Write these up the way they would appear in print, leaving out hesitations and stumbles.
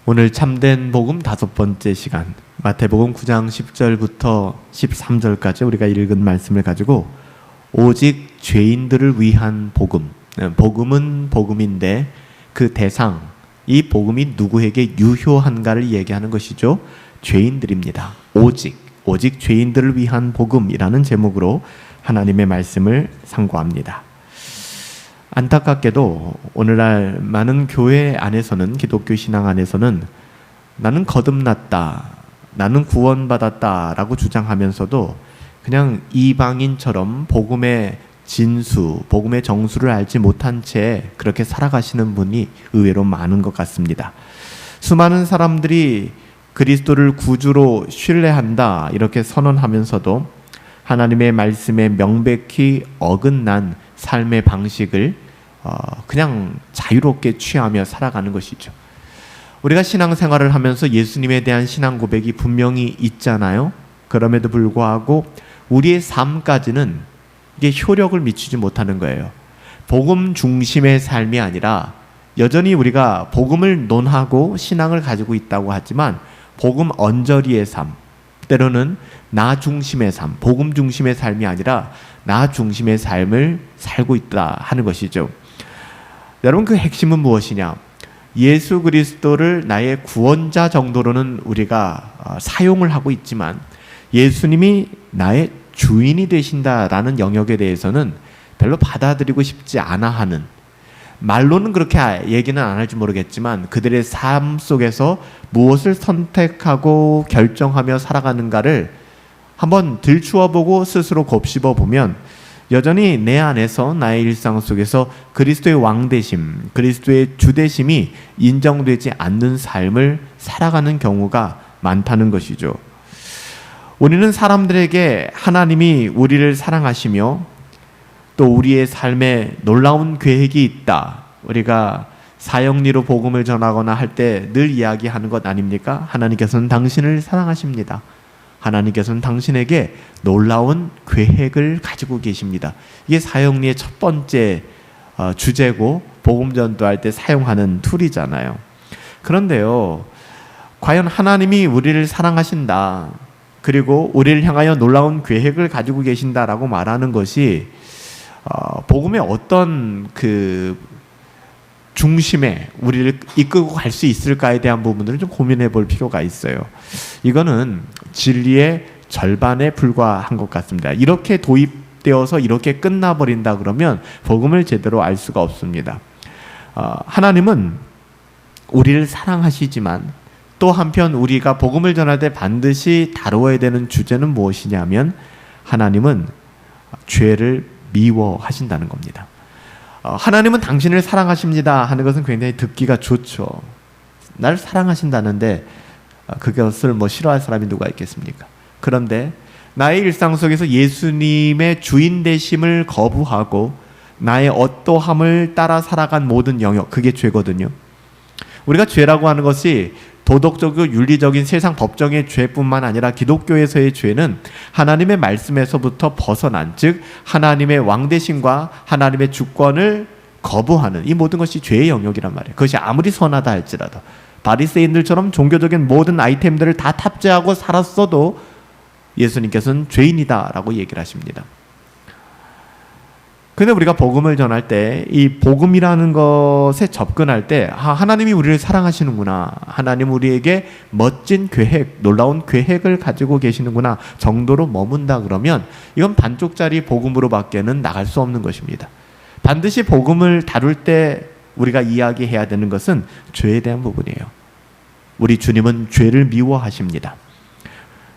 오늘 참된 복음 5번째 시간, 마태복음 9장 10절부터 13절까지 우리가 읽은 말씀을 가지고 오직 죄인들을 위한 복음, 복음은 복음인데 그 대상, 이 복음이 누구에게 유효한가를 얘기하는 것이죠. 죄인들입니다. 오직 죄인들을 위한 복음이라는 제목으로 하나님의 말씀을 상고합니다. 안타깝게도 오늘날 많은 교회 안에서는, 기독교 신앙 안에서는 나는 거듭났다, 나는 구원받았다 라고 주장하면서도 그냥 이방인처럼 복음의 진수, 복음의 정수를 알지 못한 채 그렇게 살아가시는 분이 의외로 많은 것 같습니다. 수많은 사람들이 그리스도를 구주로 신뢰한다 이렇게 선언하면서도 하나님의 말씀에 명백히 어긋난 삶의 방식을 그냥 자유롭게 취하며 살아가는 것이죠. 우리가 신앙생활을 하면서 예수님에 대한 신앙 고백이 분명히 있잖아요. 그럼에도 불구하고 우리의 삶까지는 이게 효력을 미치지 못하는 거예요. 복음 중심의 삶이 아니라 여전히 우리가 복음을 논하고 신앙을 가지고 있다고 하지만 복음 언저리의 삶, 때로는 나 중심의 삶, 복음 중심의 삶이 아니라 나 중심의 삶을 살고 있다 하는 것이죠. 여러분, 그 핵심은 무엇이냐? 예수 그리스도를 나의 구원자 정도로는 우리가 사용을 하고 있지만 예수님이 나의 주인이 되신다라는 영역에 대해서는 별로 받아들이고 싶지 않아 하는, 말로는 그렇게 얘기는 안 할지 모르겠지만 그들의 삶 속에서 무엇을 선택하고 결정하며 살아가는가를 한번 들추어보고 스스로 곱씹어 보면 여전히 내 안에서 나의 일상 속에서 그리스도의 왕되심, 그리스도의 주되심이 인정되지 않는 삶을 살아가는 경우가 많다는 것이죠. 우리는 사람들에게 하나님이 우리를 사랑하시며 또 우리의 삶에 놀라운 계획이 있다, 우리가 사형리로 복음을 전하거나 할 때 늘 이야기하는 것 아닙니까? 하나님께서는 당신을 사랑하십니다. 하나님께서는 당신에게 놀라운 계획을 가지고 계십니다. 이게 사형리의 첫 번째 주제고 복음 전도할 때 사용하는 툴이잖아요. 그런데요, 과연 하나님이 우리를 사랑하신다, 그리고 우리를 향하여 놀라운 계획을 가지고 계신다라고 말하는 것이 복음의 어떤 그 중심에 우리를 이끌고 갈 수 있을까에 대한 부분들을 좀 고민해 볼 필요가 있어요. 이거는 진리의 절반에 불과한 것 같습니다. 이렇게 도입되어서 이렇게 끝나버린다 그러면 복음을 제대로 알 수가 없습니다. 하나님은 우리를 사랑하시지만 또 한편 우리가 복음을 전할 때 반드시 다루어야 되는 주제는 무엇이냐면 하나님은 죄를 미워하신다는 겁니다. 하나님은 당신을 사랑하십니다 하는 것은 굉장히 듣기가 좋죠. 날 사랑하신다는데 그것을 싫어할 사람이 누가 있겠습니까? 그런데 나의 일상 속에서 예수님의 주인 되심을 거부하고 나의 어떠함을 따라 살아간 모든 영역, 그게 죄거든요. 우리가 죄라고 하는 것이 도덕적이고 윤리적인 세상 법정의 죄뿐만 아니라 기독교에서의 죄는 하나님의 말씀에서부터 벗어난, 즉 하나님의 왕되심과 하나님의 주권을 거부하는 이 모든 것이 죄의 영역이란 말이에요. 그것이 아무리 선하다 할지라도 바리새인들처럼 종교적인 모든 아이템들을 다 탑재하고 살았어도 예수님께서는 죄인이다라고 얘기를 하십니다. 근데 우리가 복음을 전할 때 이 복음이라는 것에 접근할 때 하나님이 우리를 사랑하시는구나, 하나님 우리에게 멋진 계획, 놀라운 계획을 가지고 계시는구나 정도로 머문다 그러면 이건 반쪽짜리 복음으로 밖에는 나갈 수 없는 것입니다. 반드시 복음을 다룰 때 우리가 이야기해야 되는 것은 죄에 대한 부분이에요. 우리 주님은 죄를 미워하십니다.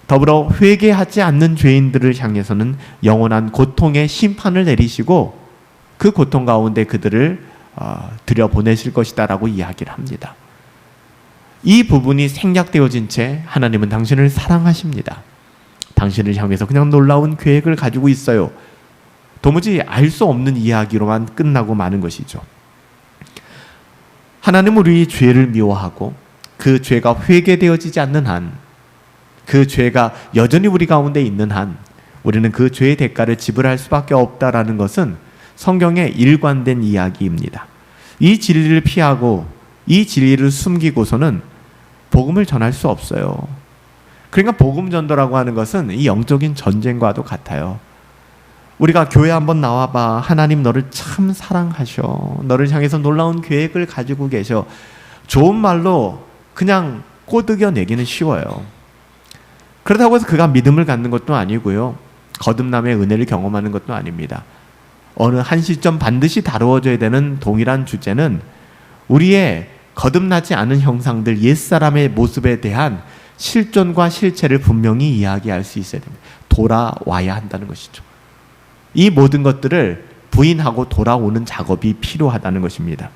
더불어 회개하지 않는 죄인들을 향해서는 영원한 고통의 심판을 내리시고 그 고통 가운데 그들을 들여보내실 것이다 라고 이야기를 합니다. 이 부분이 생략되어진 채 하나님은 당신을 사랑하십니다. 당신을 향해서 그냥 놀라운 계획을 가지고 있어요. 도무지 알 수 없는 이야기로만 끝나고 마는 것이죠. 하나님은 우리 죄를 미워하고 그 죄가 회개되어지지 않는 한, 그 죄가 여전히 우리 가운데 있는 한 우리는 그 죄의 대가를 지불할 수밖에 없다라는 것은 성경의 일관된 이야기입니다. 이 진리를 피하고 이 진리를 숨기고서는 복음을 전할 수 없어요. 그러니까 복음 전도라고 하는 것은 이 영적인 전쟁과도 같아요. 우리가 교회 한번 나와봐. 하나님 너를 참 사랑하셔. 너를 향해서 놀라운 계획을 가지고 계셔. 좋은 말로 그냥 꼬드겨 내기는 쉬워요. 그렇다고 해서 그가 믿음을 갖는 것도 아니고요. 거듭남의 은혜를 경험하는 것도 아닙니다. 어느 한 시점 반드시 다루어져야 되는 동일한 주제는 우리의 거듭나지 않은 형상들, 옛사람의 모습에 대한 실존과 실체를 분명히 이야기할 수 있어야 됩니다. 돌아와야 한다는 것이죠. 이 모든 것들을 부인하고 돌아오는 작업이 필요하다는 것입니다.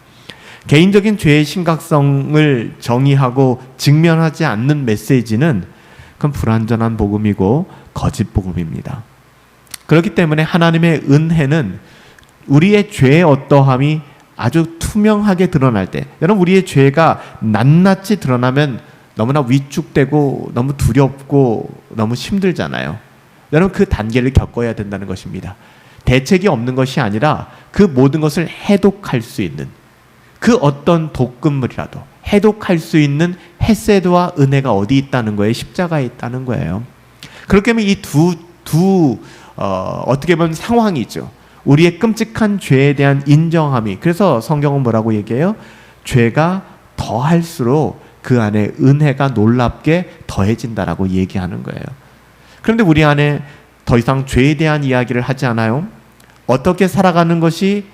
개인적인 죄의 심각성을 정의하고 직면하지 않는 메시지는 그건 불완전한 복음이고 거짓 복음입니다. 그렇기 때문에 하나님의 은혜는 우리의 죄의 어떠함이 아주 투명하게 드러날 때, 여러분 우리의 죄가 낱낱이 드러나면 너무나 위축되고 너무 두렵고 너무 힘들잖아요. 여러분 그 단계를 겪어야 된다는 것입니다. 대책이 없는 것이 아니라 그 모든 것을 해독할 수 있는, 그 어떤 독극물이라도 해독할 수 있는 헤세드와 은혜가 어디 있다는 거예요? 십자가에 있다는 거예요. 그렇기 때문에 이 어떻게 보면 상황이죠. 우리의 끔찍한 죄에 대한 인정함이, 그래서 성경은 뭐라고 얘기해요? 죄가 더할수록 그 안에 은혜가 놀랍게 더해진다라고 얘기하는 거예요. 그런데 우리 안에 더 이상 죄에 대한 이야기를 하지 않아요. 어떻게 살아가는 것이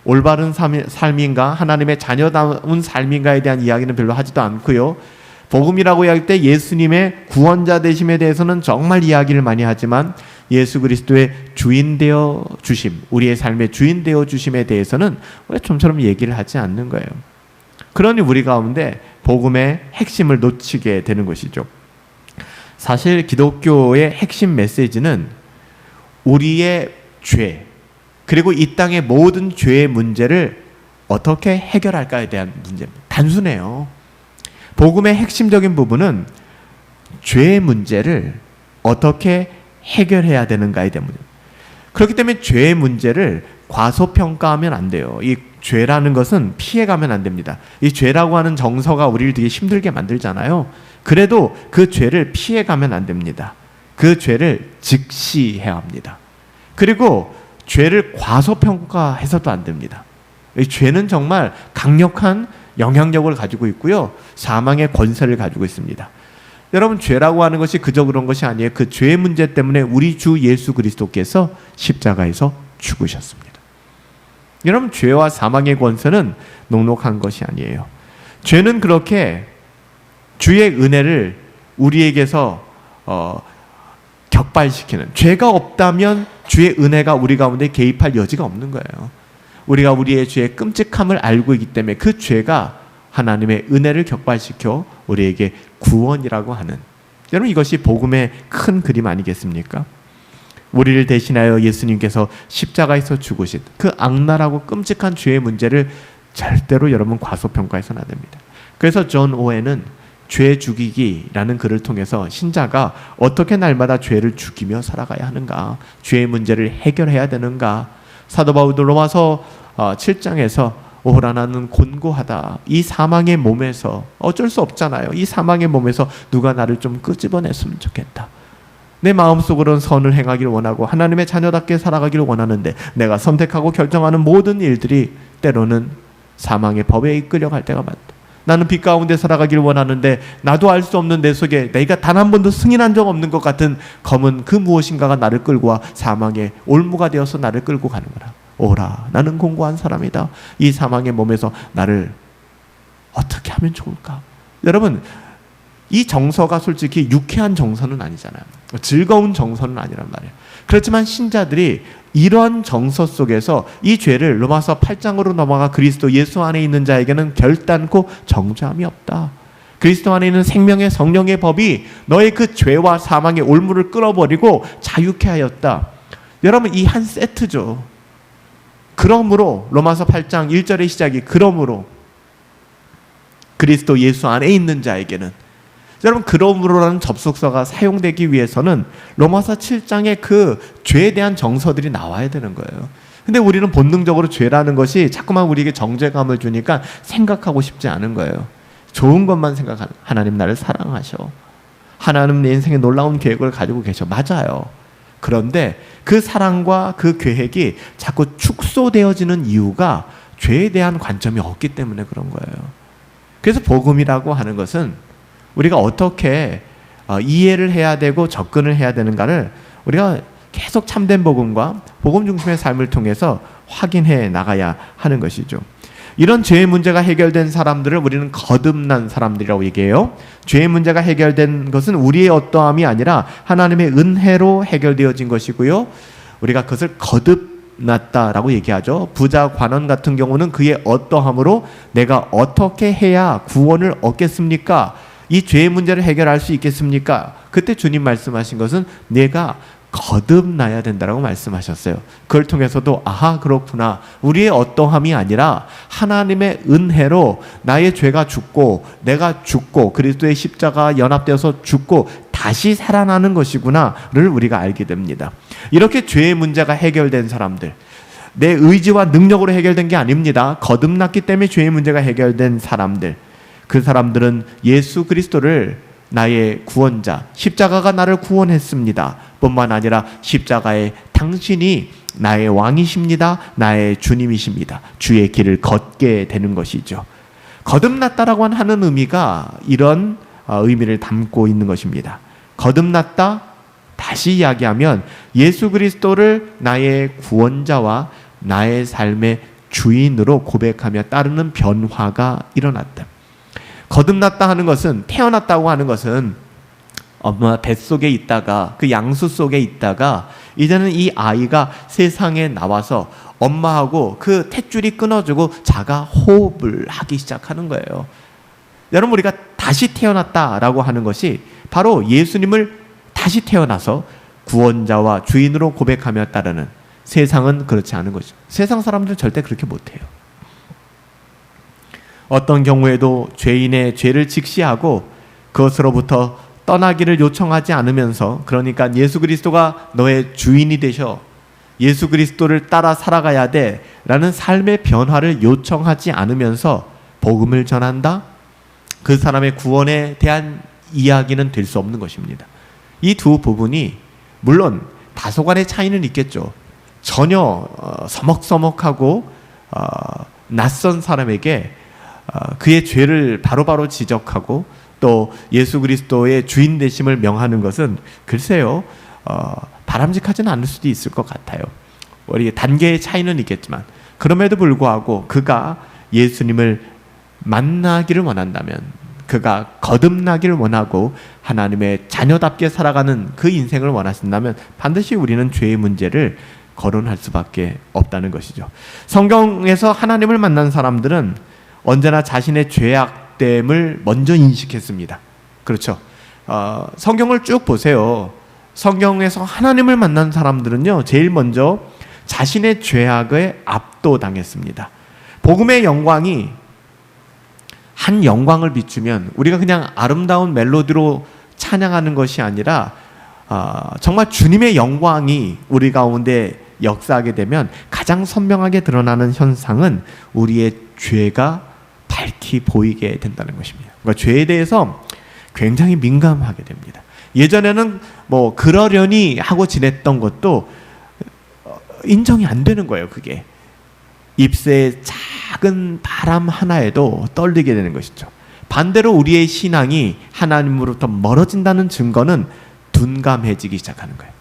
올바른 삶인가, 하나님의 자녀다운 삶인가에 대한 이야기는 별로 하지도 않고요. 복음이라고 할 때 예수님의 구원자 되심에 대해서는 정말 이야기를 많이 하지만 예수 그리스도의 주인 되어 주심, 우리의 삶의 주인 되어 주심에 대해서는 왜 좀처럼 얘기를 하지 않는 거예요. 그러니 우리 가운데 복음의 핵심을 놓치게 되는 것이죠. 사실 기독교의 핵심 메시지는 우리의 죄, 그리고 이 땅의 모든 죄의 문제를 어떻게 해결할까에 대한 문제입니다. 단순해요. 복음의 핵심적인 부분은 죄의 문제를 어떻게 해결해야 되는가에 대한 문제. 그렇기 때문에 죄의 문제를 과소평가하면 안 돼요. 이 죄라는 것은 피해가면 안 됩니다. 이 죄라고 하는 정서가 우리를 되게 힘들게 만들잖아요. 그래도 그 죄를 피해가면 안 됩니다. 그 죄를 직시해야 합니다. 그리고 죄를 과소평가해서도 안 됩니다. 이 죄는 정말 강력한 영향력을 가지고 있고요. 사망의 권세를 가지고 있습니다. 여러분 죄라고 하는 것이 그저 그런 것이 아니에요. 그 죄의 문제 때문에 우리 주 예수 그리스도께서 십자가에서 죽으셨습니다. 여러분 죄와 사망의 권세는 녹록한 것이 아니에요. 죄는 그렇게 주의 은혜를 우리에게서 격발시키는, 죄가 없다면 주의 은혜가 우리 가운데 개입할 여지가 없는 거예요. 우리가 우리의 죄의 끔찍함을 알고 있기 때문에 그 죄가 하나님의 은혜를 격발시켜 우리에게 구원이라고 하는, 여러분 이것이 복음의 큰 그림 아니겠습니까? 우리를 대신하여 예수님께서 십자가에서 죽으신 그 악랄하고 끔찍한 죄의 문제를 절대로 여러분 과소평가해서는 안 됩니다. 그래서 존 오웬은 죄 죽이기라는 글을 통해서 신자가 어떻게 날마다 죄를 죽이며 살아가야 하는가, 죄의 문제를 해결해야 되는가, 사도 바울도 로마서 7장에서 오호라 나는 곤고하다. 이 사망의 몸에서 어쩔 수 없잖아요. 이 사망의 몸에서 누가 나를 좀 끄집어냈으면 좋겠다. 내 마음속으로는 선을 행하기를 원하고 하나님의 자녀답게 살아가기를 원하는데 내가 선택하고 결정하는 모든 일들이 때로는 사망의 법에 이끌려갈 때가 많다. 나는 빛 가운데 살아가기를 원하는데 나도 알 수 없는 내 속에 내가 단 한 번도 승인한 적 없는 것 같은 검은 그 무엇인가가 나를 끌고 와 사망의 올무가 되어서 나를 끌고 가는 거라. 오라 나는 공고한 사람이다. 이 사망의 몸에서 나를 어떻게 하면 좋을까? 여러분 이 정서가 솔직히 유쾌한 정서는 아니잖아요. 즐거운 정서는 아니란 말이에요. 그렇지만 신자들이 이런 정서 속에서 이 죄를 로마서 8장으로 넘어가 그리스도 예수 안에 있는 자에게는 결단코 정죄함이 없다. 그리스도 안에 있는 생명의 성령의 법이 너의 그 죄와 사망의 올무를 끌어버리고 자유케 하였다. 여러분 이 한 세트죠. 그러므로 로마서 8장 1절의 시작이 그러므로 그리스도 예수 안에 있는 자에게는, 여러분 그러므로라는 접속사가 사용되기 위해서는 로마서 7장의 그 죄에 대한 정서들이 나와야 되는 거예요. 근데 우리는 본능적으로 죄라는 것이 자꾸만 우리에게 정죄감을 주니까 생각하고 싶지 않은 거예요. 좋은 것만 생각하는 하나님 나를 사랑하셔. 하나님 내 인생에 놀라운 계획을 가지고 계셔. 맞아요. 그런데 그 사랑과 그 계획이 자꾸 축소되어지는 이유가 죄에 대한 관점이 없기 때문에 그런 거예요. 그래서 복음이라고 하는 것은 우리가 어떻게 이해를 해야 되고 접근을 해야 되는가를 우리가 계속 참된 복음과 복음 중심의 삶을 통해서 확인해 나가야 하는 것이죠. 이런 죄의 문제가 해결된 사람들을 우리는 거듭난 사람들이라고 얘기해요. 죄의 문제가 해결된 것은 우리의 어떠함이 아니라 하나님의 은혜로 해결되어진 것이고요. 우리가 그것을 거듭났다라고 얘기하죠. 부자 관원 같은 경우는 그의 어떠함으로 내가 어떻게 해야 구원을 얻겠습니까? 이 죄의 문제를 해결할 수 있겠습니까? 그때 주님 말씀하신 것은 내가 거듭나야 된다라고 말씀하셨어요. 그걸 통해서도 아하 그렇구나. 우리의 어떠함이 아니라 하나님의 은혜로 나의 죄가 죽고 내가 죽고 그리스도의 십자가 연합되어서 죽고 다시 살아나는 것이구나를 우리가 알게 됩니다. 이렇게 죄의 문제가 해결된 사람들, 내 의지와 능력으로 해결된 게 아닙니다. 거듭났기 때문에 죄의 문제가 해결된 사람들, 그 사람들은 예수 그리스도를 나의 구원자, 십자가가 나를 구원했습니다 뿐만 아니라 십자가에 당신이 나의 왕이십니다. 나의 주님이십니다. 주의 길을 걷게 되는 것이죠. 거듭났다라고 하는 의미가 이런 의미를 담고 있는 것입니다. 거듭났다, 다시 이야기하면 예수 그리스도를 나의 구원자와 나의 삶의 주인으로 고백하며 따르는 변화가 일어났다. 거듭났다 하는 것은, 태어났다고 하는 것은 엄마 뱃속에 있다가 그 양수 속에 있다가 이제는 이 아이가 세상에 나와서 엄마하고 그 탯줄이 끊어지고 자가 호흡을 하기 시작하는 거예요. 여러분, 우리가 다시 태어났다라고 하는 것이 바로 예수님을 다시 태어나서 구원자와 주인으로 고백하며 따르는, 세상은 그렇지 않은 것이죠. 세상 사람들은 절대 그렇게 못해요. 어떤 경우에도 죄인의 죄를 직시하고 그것으로부터 떠나기를 요청하지 않으면서, 그러니까 예수 그리스도가 너의 주인이 되셔, 예수 그리스도를 따라 살아가야 돼 라는 삶의 변화를 요청하지 않으면서 복음을 전한다? 그 사람의 구원에 대한 이야기는 될 수 없는 것입니다. 이 두 부분이 물론 다소간의 차이는 있겠죠. 전혀 서먹서먹하고 낯선 사람에게 그의 죄를 바로바로 지적하고 또 예수 그리스도의 주인 되심을 명하는 것은 글쎄요, 바람직하지는 않을 수도 있을 것 같아요. 우리 단계의 차이는 있겠지만 그럼에도 불구하고 그가 예수님을 만나기를 원한다면, 그가 거듭나기를 원하고 하나님의 자녀답게 살아가는 그 인생을 원하신다면 반드시 우리는 죄의 문제를 거론할 수밖에 없다는 것이죠. 성경에서 하나님을 만난 사람들은 언제나 자신의 죄악됨을 먼저 인식했습니다. 그렇죠. 성경을 쭉 보세요. 성경에서 하나님을 만난 사람들은요, 제일 먼저 자신의 죄악에 압도당했습니다. 복음의 영광이 한 영광을 비추면 우리가 그냥 아름다운 멜로디로 찬양하는 것이 아니라 정말 주님의 영광이 우리 가운데 역사하게 되면 가장 선명하게 드러나는 현상은 우리의 죄가 밝히 보이게 된다는 것입니다. 그러니까 죄에 대해서 굉장히 민감하게 됩니다. 예전에는 뭐 그러려니 하고 지냈던 것도 인정이 안 되는 거예요. 그게 잎새의 작은 바람 하나에도 떨리게 되는 것이죠. 반대로 우리의 신앙이 하나님으로부터 멀어진다는 증거는 둔감해지기 시작하는 거예요.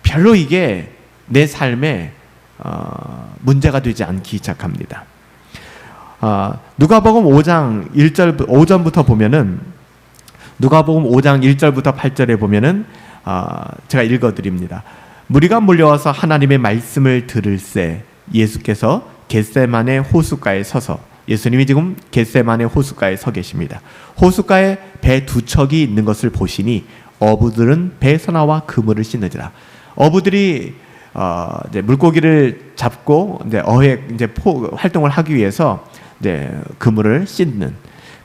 별로 이게 내 삶에 문제가 되지 않기 시작합니다. 누가복음 5장 5절부터 보면은, 누가복음 5장 1절부터 8절에 보면은 제가 읽어드립니다. 무리가 몰려와서 하나님의 말씀을 들을새 예수께서 겟세마네 호숫가에 서서, 예수님이 지금 겟세마네 호숫가에 서 계십니다. 호숫가에 배 두 척이 있는 것을 보시니 어부들은 배에서 나와 그물을 씻느니라. 어부들이 이제 물고기를 잡고 이제 활동을 하기 위해서 이제 그물을 씻는.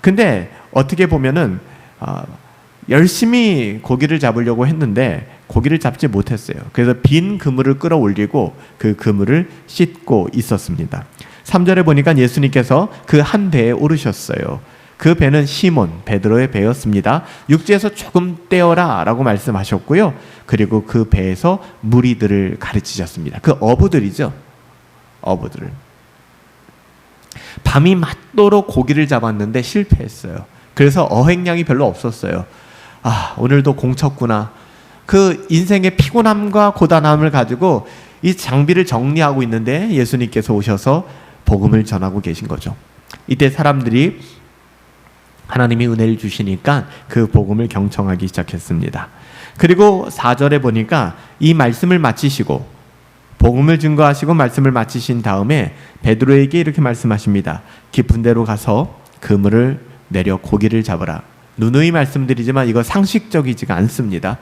근데 어떻게 보면은 열심히 고기를 잡으려고 했는데 고기를 잡지 못했어요. 그래서 빈 그물을 끌어올리고 그 그물을 씻고 있었습니다. 3절에 보니까 예수님께서 그 한 배에 오르셨어요. 그 배는 시몬 베드로의 배였습니다. 육지에서 조금 떼어라 라고 말씀하셨고요. 그리고 그 배에서 무리들을 가르치셨습니다. 그 어부들이죠. 어부들을. 밤이 맞도록 고기를 잡았는데 실패했어요. 그래서 어획량이 별로 없었어요. 아, 오늘도 공쳤구나. 그 인생의 피곤함과 고단함을 가지고 이 장비를 정리하고 있는데 예수님께서 오셔서 복음을 전하고 계신 거죠. 이때 사람들이 하나님이 은혜를 주시니까 그 복음을 경청하기 시작했습니다. 그리고 4절에 보니까 이 말씀을 마치시고 복음을 증거하시고 말씀을 마치신 다음에 베드로에게 이렇게 말씀하십니다. 깊은 데로 가서 그물을 내려 고기를 잡으라. 누누이 말씀드리지만 이거 상식적이지가 않습니다.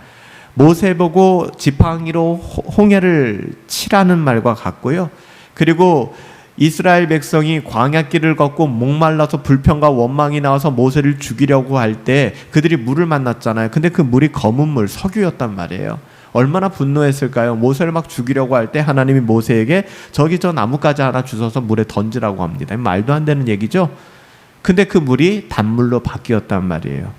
모세 보고 지팡이로 홍해를 치라는 말과 같고요. 그리고 이스라엘 백성이 광야길을 걷고 목말라서 불평과 원망이 나와서 모세를 죽이려고 할 때 그들이 물을 만났잖아요. 근데 그 물이 검은 물, 석유였단 말이에요. 얼마나 분노했을까요? 모세를 막 죽이려고 할 때 하나님이 모세에게 저기 저 나뭇가지 하나 주워서 물에 던지라고 합니다. 말도 안 되는 얘기죠. 근데 그 물이 단물로 바뀌었단 말이에요.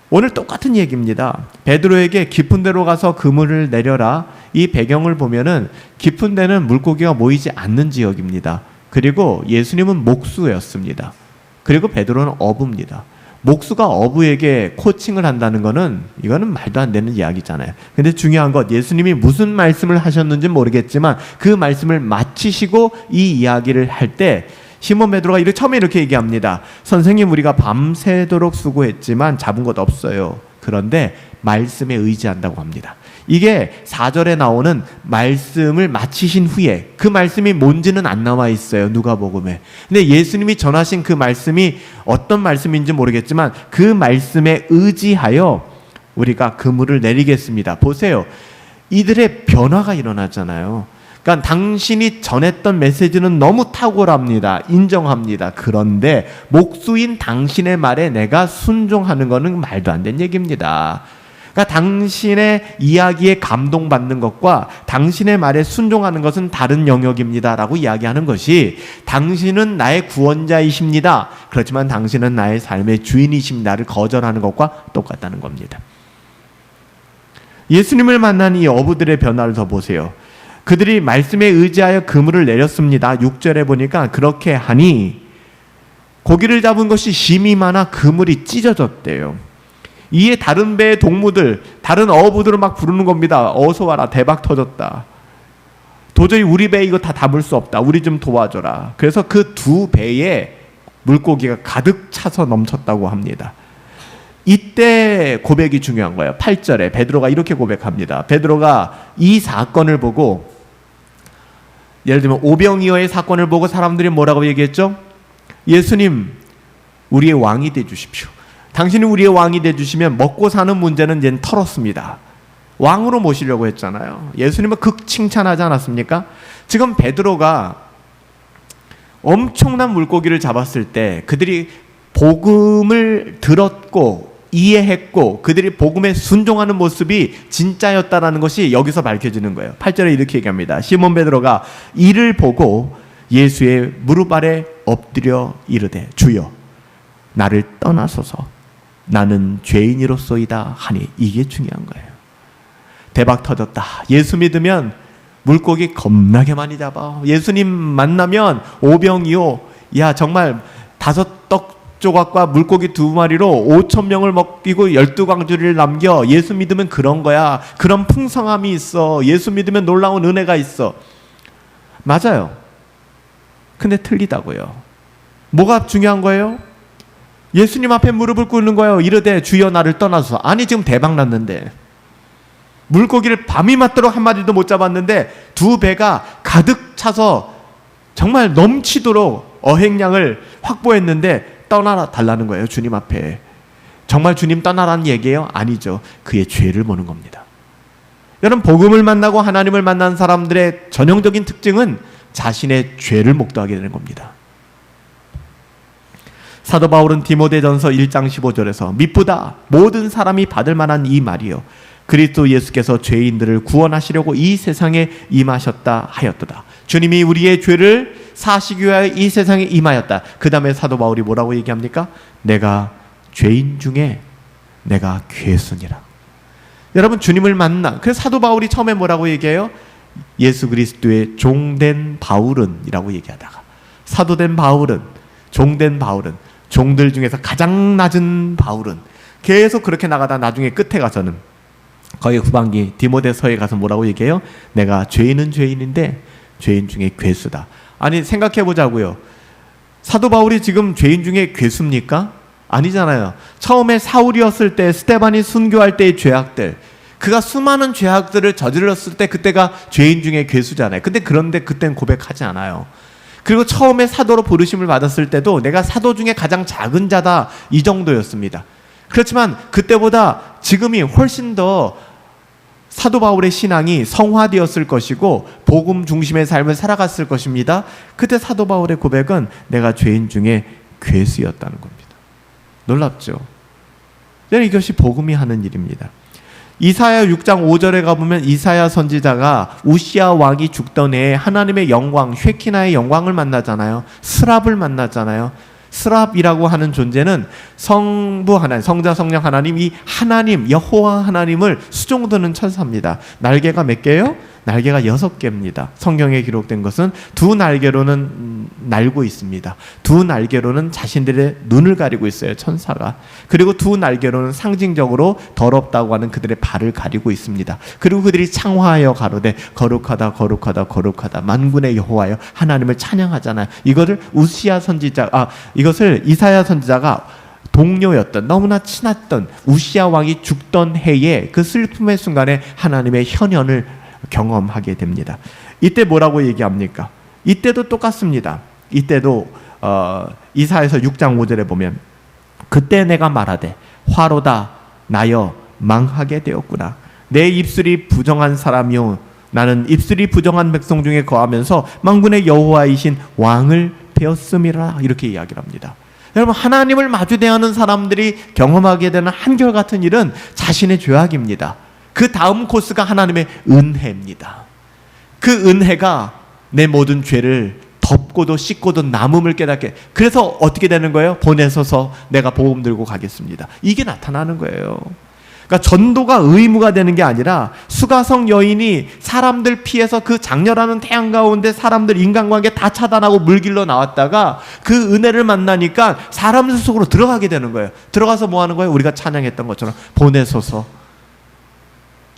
오늘 똑같은 얘기입니다. 베드로에게 깊은 데로 가서 그물을 내려라. 이 배경을 보면은 깊은 데는 물고기가 모이지 않는 지역입니다. 그리고 예수님은 목수였습니다. 그리고 베드로는 어부입니다. 목수가 어부에게 코칭을 한다는 거는 이거는 말도 안 되는 이야기잖아요. 근데 중요한 것, 예수님이 무슨 말씀을 하셨는지 모르겠지만 그 말씀을 마치시고 이 이야기를 할 때 시몬 베드로가 처음에 이렇게 얘기합니다. 선생님, 우리가 밤새도록 수고했지만 잡은 것 없어요. 그런데 말씀에 의지한다고 합니다. 이게 4절에 나오는 말씀을 마치신 후에 그 말씀이 뭔지는 안 나와 있어요. 누가복음에. 근데 예수님이 전하신 그 말씀이 어떤 말씀인지 모르겠지만 그 말씀에 의지하여 우리가 그물을 내리겠습니다. 보세요. 이들의 변화가 일어나잖아요. 그러니까 당신이 전했던 메시지는 너무 탁월합니다. 인정합니다. 그런데 목수인 당신의 말에 내가 순종하는 것은 말도 안 되는 얘기입니다. 그러니까 당신의 이야기에 감동받는 것과 당신의 말에 순종하는 것은 다른 영역입니다 라고 이야기하는 것이, 당신은 나의 구원자이십니다. 그렇지만 당신은 나의 삶의 주인이십니다를 거절하는 것과 똑같다는 겁니다. 예수님을 만난 이 어부들의 변화를 더 보세요. 그들이 말씀에 의지하여 그물을 내렸습니다. 6절에 보니까 그렇게 하니 고기를 잡은 것이 심이 많아 그물이 찢어졌대요. 이에 다른 배의 동무들, 다른 어부들을 막 부르는 겁니다. 어서 와라, 대박 터졌다. 도저히 우리 배 이거 다 담을 수 없다. 우리 좀 도와줘라. 그래서 그 두 배에 물고기가 가득 차서 넘쳤다고 합니다. 이때 고백이 중요한 거예요. 8절에 베드로가 이렇게 고백합니다. 베드로가 이 사건을 보고, 예를 들면 오병이어의 사건을 보고 사람들이 뭐라고 얘기했죠? 예수님, 우리의 왕이 되주십시오. 당신이 우리의 왕이 되주시면 먹고 사는 문제는 이제 털었습니다. 왕으로 모시려고 했잖아요. 예수님은 극 칭찬하지 않았습니까? 지금 베드로가 엄청난 물고기를 잡았을 때 그들이 복음을 들었고 이해했고 그들이 복음에 순종하는 모습이 진짜였다라는 것이 여기서 밝혀지는 거예요. 8절에 이렇게 얘기합니다. 시몬 베드로가 이를 보고 예수의 무릎 아래 엎드려 이르되 주여 나를 떠나소서 나는 죄인이로소이다 하니, 이게 중요한 거예요. 대박 터졌다. 예수 믿으면 물고기 겁나게 많이 잡아. 예수님 만나면 오병이어, 야 정말 5떡 조각과 물고기 2마리로 5,000명을 먹이고 12광주리를 남겨. 예수 믿으면 그런 거야. 그런 풍성함이 있어. 예수 믿으면 놀라운 은혜가 있어. 맞아요. 근데 틀리다고요. 뭐가 중요한 거예요? 예수님 앞에 무릎을 꿇는 거예요. 이르되 주여 나를 떠나소서. 아니 지금 대박 났는데, 물고기를 밤이 맞도록 한 마리도 못 잡았는데 두 배가 가득 차서 정말 넘치도록 어획량을 확보했는데 떠나 달라는 거예요. 주님 앞에. 정말 주님 떠나라는 얘기예요? 아니죠. 그의 죄를 보는 겁니다. 여러분, 복음을 만나고 하나님을 만난 사람들의 전형적인 특징은 자신의 죄를 목도하게 되는 겁니다. 사도 바울은 디모데전서 1장 15절에서 미쁘다 모든 사람이 받을 만한 이 말이요 그리스도 예수께서 죄인들을 구원하시려고 이 세상에 임하셨다 하였도다. 주님이 우리의 죄를 사시기 위하여 이 세상에 임하였다. 그 다음에 사도 바울이 뭐라고 얘기합니까? 내가 죄인 중에 내가 괴순이라. 여러분, 주님을 만나, 그래서 사도 바울이 처음에 뭐라고 얘기해요? 예수 그리스도의 종된 바울은 이라고 얘기하다가, 사도된 바울은, 종된 바울은, 종들 중에서 가장 낮은 바울은, 계속 그렇게 나가다 나중에 끝에 가서는, 거의 후반기 디모데서에 가서 뭐라고 얘기해요? 내가 죄인은 죄인인데 죄인 중에 괴수다. 아니, 생각해 보자고요. 사도 바울이 지금 죄인 중에 괴수입니까? 아니잖아요. 처음에 사울이었을 때, 스데반이 순교할 때의 죄악들, 그가 수많은 죄악들을 저질렀을 때 그때가 죄인 중에 괴수잖아요. 근데 그런데 그때는 고백하지 않아요. 그리고 처음에 사도로 부르심을 받았을 때도 내가 사도 중에 가장 작은 자다, 이 정도였습니다. 그렇지만 그때보다 지금이 훨씬 더 사도 바울의 신앙이 성화되었을 것이고 복음 중심의 삶을 살아갔을 것입니다. 그때 사도 바울의 고백은 내가 죄인 중에 괴수였다는 겁니다. 놀랍죠? 이것이 복음이 하는 일입니다. 이사야 6장 5절에 가보면 이사야 선지자가 우시아 왕이 죽던 해에 하나님의 영광, 쉐키나의 영광을 만나잖아요. 스랍을 만나잖아요. 스랍이라고 하는 존재는 성부 하나님, 성자 성령 하나님, 이 하나님, 여호와 하나님을 수종드는 천사입니다. 날개가 몇 개예요? 날개가 6개입니다. 성경에 기록된 것은 두 날개로는 날고 있습니다. 두 날개로는 자신들의 눈을 가리고 있어요, 천사가. 그리고 두 날개로는 상징적으로 더럽다고 하는 그들의 발을 가리고 있습니다. 그리고 그들이 창화하여 가로되 거룩하다 거룩하다 거룩하다 만군의 여호와여, 하나님을 찬양하잖아요. 이것을 이것을 이사야 선지자가 동료였던, 너무나 친했던 우시아 왕이 죽던 해에 그 슬픔의 순간에 하나님의 현현을 경험하게 됩니다. 이때 뭐라고 얘기합니까? 이때도 똑같습니다. 이때도 이사야서 6장 5절에 보면 그때 내가 말하되 화로다 나여 망하게 되었구나. 내 입술이 부정한 사람이요 나는 입술이 부정한 백성 중에 거하면서 만군의 여호와이신 왕을 배웠음이라, 이렇게 이야기를 합니다. 여러분, 하나님을 마주 대하는 사람들이 경험하게 되는 한결같은 일은 자신의 죄악입니다. 그 다음 코스가 하나님의 은혜입니다. 그 은혜가 내 모든 죄를 덮고도 씻고도 남음을 깨닫게. 그래서 어떻게 되는 거예요? 보내소서, 내가 복음 들고 가겠습니다. 이게 나타나는 거예요. 그러니까 전도가 의무가 되는 게 아니라 수가성 여인이 사람들 피해서 그 장렬하는 태양 가운데 사람들 인간관계 다 차단하고 물길로 나왔다가 그 은혜를 만나니까 사람들 속으로 들어가게 되는 거예요. 들어가서 뭐 하는 거예요? 우리가 찬양했던 것처럼 보내소서,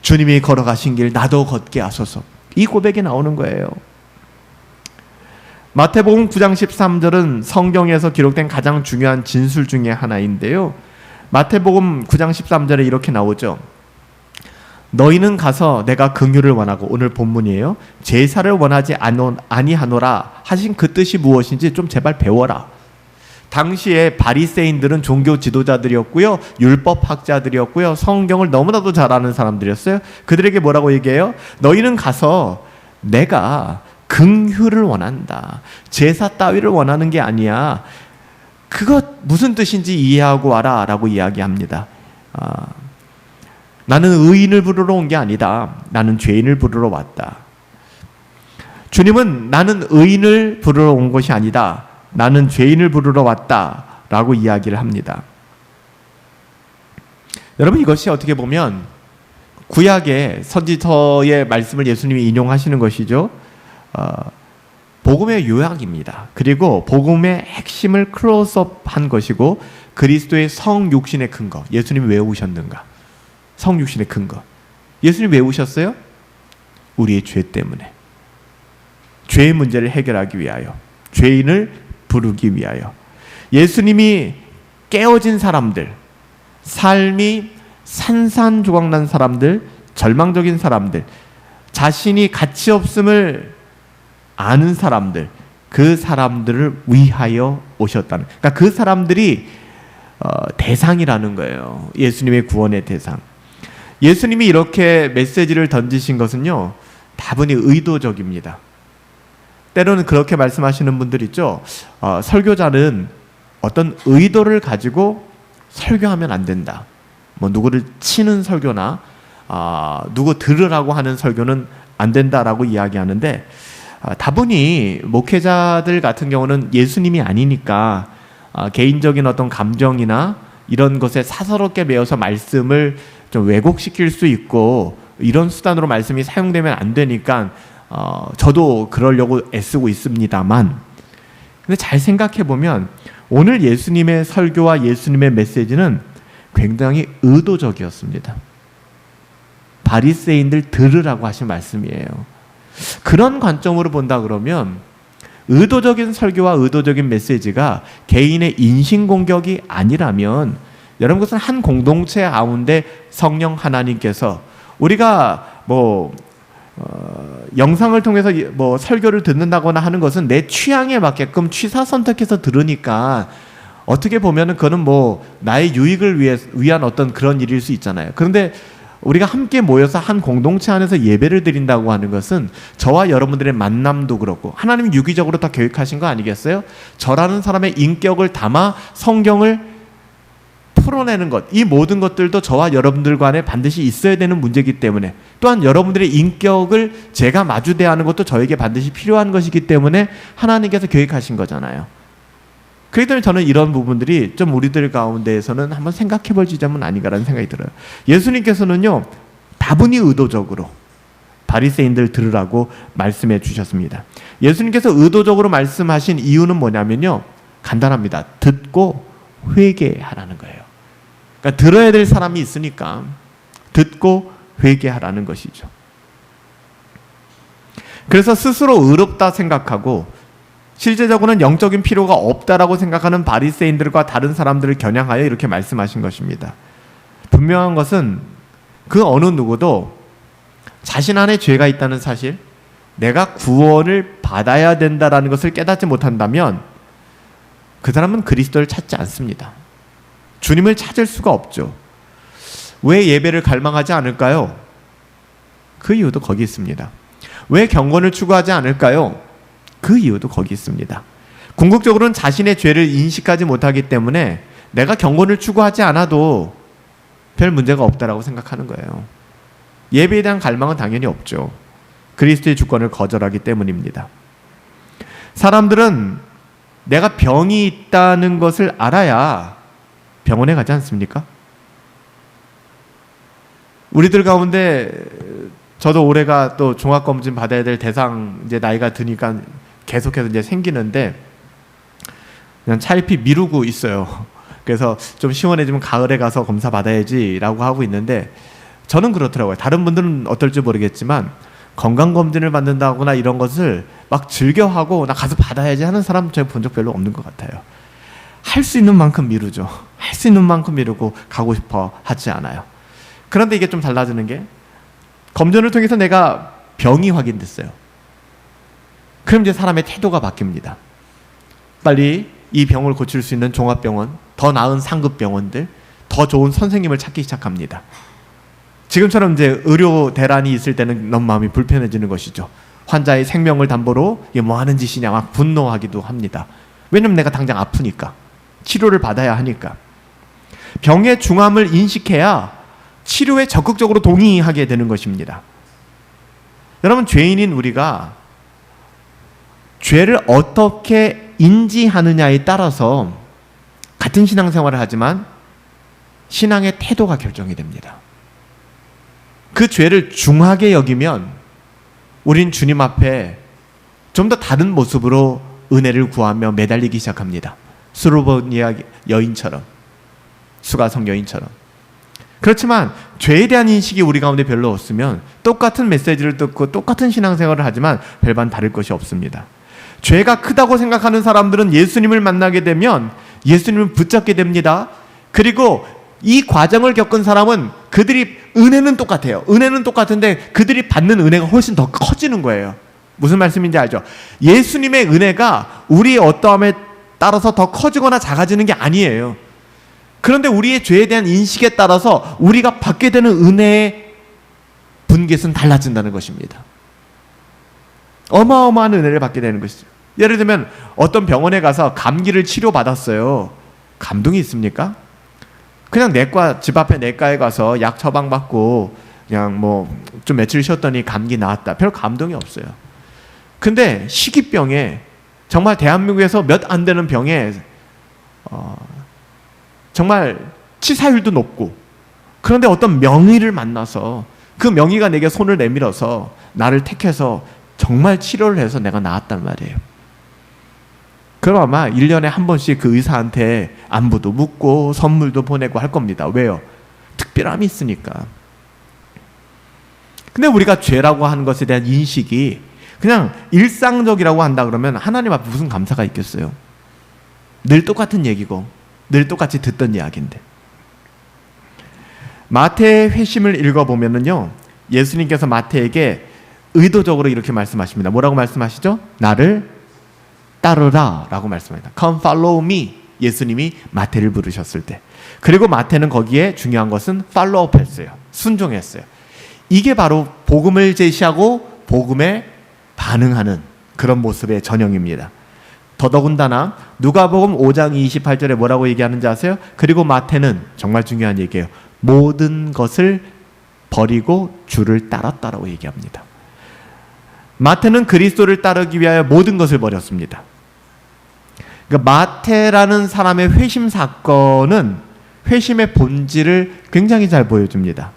주님이 걸어가신 길 나도 걷게 하소서, 이 고백이 나오는 거예요. 마태복음 9장 13절은 성경에서 기록된 가장 중요한 진술 중에 하나인데요. 마태복음 9장 13절에 이렇게 나오죠. 너희는 가서 내가 긍휼을 원하고, 오늘 본문이에요, 제사를 원하지 아니하노라 하신 그 뜻이 무엇인지 좀 제발 배워라. 당시에 바리새인들은 종교 지도자들이었고요, 율법학자들이었고요, 성경을 너무나도 잘 아는 사람들이었어요. 그들에게 뭐라고 얘기해요? 너희는 가서 내가 긍휼을 원한다, 제사 따위를 원하는 게 아니야, 그것 무슨 뜻인지 이해하고 와라 라고 이야기합니다. 나는 의인을 부르러 온 게 아니다, 나는 죄인을 부르러 왔다. 주님은 나는 의인을 부르러 온 것이 아니다, 나는 죄인을 부르러 왔다 라고 이야기를 합니다. 여러분, 이것이 어떻게 보면 구약의 선지서의 말씀을 예수님이 인용하시는 것이죠. 복음의 요약입니다. 그리고 복음의 핵심을 클로즈업한 것이고, 그리스도의 성육신의 근거, 예수님이 왜 오셨는가? 성육신의 근거, 예수님이 왜 오셨어요? 우리의 죄 때문에, 죄의 문제를 해결하기 위하여, 죄인을 부르기 위하여. 예수님이 깨어진 사람들, 삶이 산산조각난 사람들, 절망적인 사람들, 자신이 가치 없음을 아는 사람들, 그 사람들을 위하여 오셨다는, 그러니까 그 사람들이 대상이라는 거예요. 예수님의 구원의 대상. 예수님이 이렇게 메시지를 던지신 것은요, 다분히 의도적입니다. 때로는 그렇게 말씀하시는 분들 있죠. 설교자는 어떤 의도를 가지고 설교하면 안 된다. 뭐 누구를 치는 설교나 누구 들으라고 하는 설교는 안 된다라고 이야기하는데, 다분히 목회자들 같은 경우는 예수님이 아니니까 개인적인 어떤 감정이나 이런 것에 사서롭게 매어서 말씀을 좀 왜곡시킬 수 있고 이런 수단으로 말씀이 사용되면 안 되니까 저도 그러려고 애쓰고 있습니다만, 근데 잘 생각해 보면 오늘 예수님의 설교와 예수님의 메시지는 굉장히 의도적이었습니다. 바리새인들 들으라고 하신 말씀이에요. 그런 관점으로 본다 그러면 의도적인 설교와 의도적인 메시지가 개인의 인신공격이 아니라면 여러분, 그것은 한 공동체 가운데 성령 하나님께서 우리가 영상을 통해서 설교를 듣는다거나 하는 것은 내 취향에 맞게끔 취사 선택해서 들으니까 어떻게 보면은 그거는 나의 유익을 위한 어떤 그런 일일 수 있잖아요. 그런데 우리가 함께 모여서 한 공동체 안에서 예배를 드린다고 하는 것은 저와 여러분들의 만남도 그렇고 하나님이 유기적으로 다 계획하신 거 아니겠어요? 저라는 사람의 인격을 담아 성경을 풀어내는 것, 이 모든 것들도 저와 여러분들 간에 반드시 있어야 되는 문제이기 때문에, 또한 여러분들의 인격을 제가 마주 대하는 것도 저에게 반드시 필요한 것이기 때문에 하나님께서 계획하신 거잖아요. 그렇기 때문에 저는 이런 부분들이 좀 우리들 가운데에서는 한번 생각해 볼 지점은 아닌가라는 생각이 들어요. 예수님께서는요, 다분히 의도적으로 바리새인들 들으라고 말씀해 주셨습니다. 예수님께서 의도적으로 말씀하신 이유는 뭐냐면요, 간단합니다. 듣고 회개하라는 거예요. 그러니까 들어야 될 사람이 있으니까 듣고 회개하라는 것이죠. 그래서 스스로 의롭다 생각하고 실제적으로는 영적인 필요가 없다라고 생각하는 바리새인들과 다른 사람들을 겨냥하여 이렇게 말씀하신 것입니다. 분명한 것은 그 어느 누구도 자신 안에 죄가 있다는 사실, 내가 구원을 받아야 된다라는 것을 깨닫지 못한다면 그 사람은 그리스도를 찾지 않습니다. 주님을 찾을 수가 없죠. 왜 예배를 갈망하지 않을까요? 그 이유도 거기 있습니다. 왜 경건을 추구하지 않을까요? 그 이유도 거기 있습니다. 궁극적으로는 자신의 죄를 인식하지 못하기 때문에 내가 경건을 추구하지 않아도 별 문제가 없다라고 생각하는 거예요. 예배에 대한 갈망은 당연히 없죠. 그리스도의 주권을 거절하기 때문입니다. 사람들은 내가 병이 있다는 것을 알아야 병원에 가지 않습니까? 우리들 가운데 저도 올해가 또 종합검진 받아야 될 대상 이제 나이가 드니까 계속해서 이제 생기는데 그냥 차일피 미루고 있어요. 그래서 좀 시원해지면 가을에 가서 검사 받아야지라고 하고 있는데 저는 그렇더라고요. 다른 분들은 어떨지 모르겠지만 건강검진을 받는다거나 이런 것을 막 즐겨하고 나 가서 받아야지 하는 사람 제가 본 적 별로 없는 것 같아요. 할 수 있는 만큼 미루죠. 할 수 있는 만큼 미루고 가고 싶어 하지 않아요. 그런데 이게 좀 달라지는 게 검진을 통해서 내가 병이 확인됐어요. 그럼 이제 사람의 태도가 바뀝니다. 빨리 이 병을 고칠 수 있는 종합병원, 더 나은 상급병원들, 더 좋은 선생님을 찾기 시작합니다. 지금처럼 이제 의료 대란이 있을 때는 너무 마음이 불편해지는 것이죠. 환자의 생명을 담보로 이게 뭐 하는 짓이냐 막 분노하기도 합니다. 왜냐면 내가 당장 아프니까, 치료를 받아야 하니까. 병의 중함을 인식해야 치료에 적극적으로 동의하게 되는 것입니다. 여러분, 죄인인 우리가 죄를 어떻게 인지하느냐에 따라서 같은 신앙생활을 하지만 신앙의 태도가 결정이 됩니다. 그 죄를 중하게 여기면 우린 주님 앞에 좀 더 다른 모습으로 은혜를 구하며 매달리기 시작합니다. 수르보니아 여인처럼, 수가성 여인처럼. 그렇지만 죄에 대한 인식이 우리 가운데 별로 없으면 똑같은 메시지를 듣고 똑같은 신앙생활을 하지만 별반 다를 것이 없습니다. 죄가 크다고 생각하는 사람들은 예수님을 만나게 되면 예수님을 붙잡게 됩니다. 그리고 이 과정을 겪은 사람은 그들이 은혜는 똑같아요. 은혜는 똑같은데 그들이 받는 은혜가 훨씬 더 커지는 거예요. 무슨 말씀인지 알죠? 예수님의 은혜가 우리의 어떠함에 따라서 더 커지거나 작아지는 게 아니에요. 그런데 우리의 죄에 대한 인식에 따라서 우리가 받게 되는 은혜의 분깃은 달라진다는 것입니다. 어마어마한 은혜를 받게 되는 것이죠. 예를 들면 어떤 병원에 가서 감기를 치료받았어요. 감동이 있습니까? 그냥 내과, 집 앞에 내과에 가서 약 처방받고 그냥 뭐 좀 며칠 쉬었더니 감기 나았다. 별 감동이 없어요. 근데 희귀병에 정말 대한민국에서 몇 안 되는 병에 정말 치사율도 높고, 그런데 어떤 명의를 만나서 그 명의가 내게 손을 내밀어서 나를 택해서 정말 치료를 해서 내가 나았단 말이에요. 그럼 아마 1년에 한 번씩 그 의사한테 안부도 묻고 선물도 보내고 할 겁니다. 왜요? 특별함이 있으니까. 근데 우리가 죄라고 하는 것에 대한 인식이 그냥 일상적이라고 한다 그러면 하나님 앞에 무슨 감사가 있겠어요? 늘 똑같은 얘기고 늘 똑같이 듣던 이야기인데. 마태의 회심을 읽어보면요, 예수님께서 마태에게 의도적으로 이렇게 말씀하십니다. 뭐라고 말씀하시죠? 나를 따르라 라고 말씀합니다. Come follow me. 예수님이 마태를 부르셨을 때. 그리고 마태는 거기에 중요한 것은 follow up 했어요. 순종했어요. 이게 바로 복음을 제시하고 복음에 반응하는 그런 모습의 전형입니다. 더더군다나 누가복음 5장 28절에 뭐라고 얘기하는지 아세요? 그리고 마태는 정말 중요한 얘기예요. 모든 것을 버리고 주를 따랐다라고 얘기합니다. 마태는 그리스도를 따르기 위하여 모든 것을 버렸습니다. 그러니까 마태라는 사람의 회심 사건은 회심의 본질을 굉장히 잘 보여줍니다.